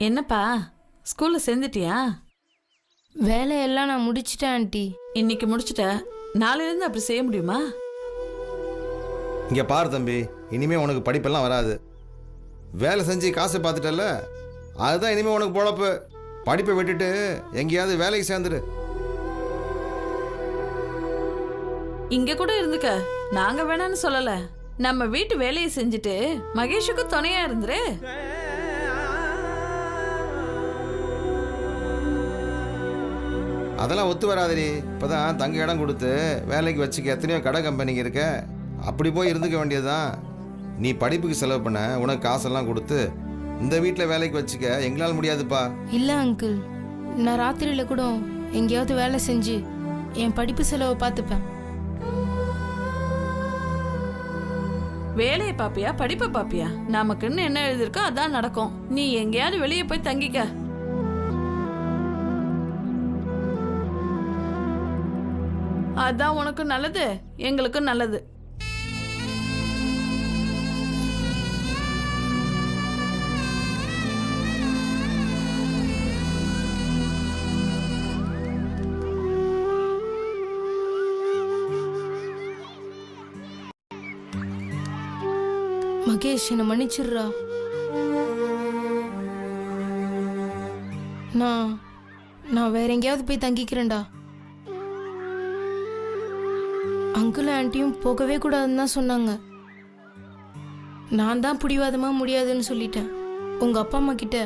என்னப்பா ஸ்கூல்ல சேர்ந்துட்டியா? வேலையெல்லாம் நான் முடிச்சிட்டேன் ஆண்டி. இன்னைக்கு முடிச்சிட்ட, நாளையிலேருந்து அப்படி செய்ய முடியுமா? இங்கே பாரு தம்பி, இனிமே உனக்கு படிப்பெல்லாம் வராது. வேலை செஞ்சு காசை பார்த்துட்டல, அதுதான் இனிமே உனக்கு பொழப்பு. படிப்பை விட்டுட்டு எங்கேயாவது வேலைக்கு சேர்ந்துரு. இங்க கூட இருந்துக்க, நாங்க வேணான்னு சொல்லல. நம்ம வீட்டு வேலையை செஞ்சுட்டு மகேஷுக்கு துணையா இருந்துரு. அதெல்லாம் ஒத்து வராதடி. இப்போதான் தங்க இடம் கொடுத்து வேலைக்கு வச்சுக்க எத்தனையோ கடை கம்பெனிங்க இருக்க. அப்படி போய் இருந்துக்க வேண்டியதுதான். நீ படிப்புக்கு செலவு பண்ண உனக்கு காசெல்லாம் கொடுத்து இந்த வீட்டில் வேலைக்கு வச்சுக்க எங்களால் முடியாதுப்பா. இல்லை அங்கிள், நான் ராத்திரியில் கூட எங்கேயாவது வேலை செஞ்சு என் படிப்பு செலவை பார்த்துப்பேன். வேலையை பாப்பியா படிப்பை பாப்பியா? நமக்குன்னு என்ன எழுதிருக்கோ அதான் நடக்கும். நீ எங்கேயாவது வெளியே போய் தங்கிக்க. அதான் உனக்கு நல்லது, எங்களுக்கும் நல்லது. மகேஷ், என்னை மன்னிச்சிடுறா. நான் வேற எங்கேயாவது போய் தங்கிக்கிறேன்டா. அங்கிள் ஆண்டியும் போகவே கூடாதுன்னு தான் சொன்னாங்க. நான் தான் பிடிவாதமா முடியாதுன்னு சொல்லிட்டேன். உங்க அப்பா அம்மா கிட்ட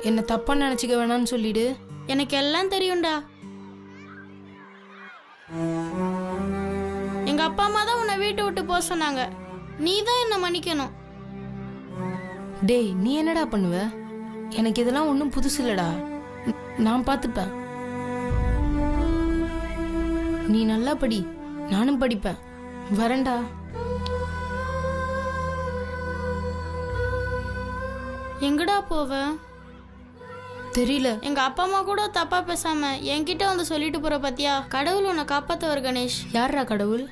என்ன தப்பா நினைச்சுக்க வேணாம்னு சொல்லிடு. எனக்கு எல்லாம் தெரியும்டா. எங்க அப்பா அம்மா தான் உன்னை வீட்டை விட்டு போக சொன்னாங்க. நீ தான் என்ன மன்னிக்கணும். டேய், நீ என்னடா பண்ணுவ? எனக்கு இதெல்லாம் ஒன்றும் புதுசு இல்லடா. நான் பார்த்துப்பேன். நீ நல்லா படி, நானும் படிப்பேன். வரேன்டா. எங்கடா போவ? தெரியல. எங்க அப்பா அம்மா கூட தப்பா பேசாம என்கிட்ட வந்து சொல்லிட்டு போற பாத்தியா? கடவுள் உன்னை காப்பாத்தவர் கணேஷ். யாரா கடவுள்?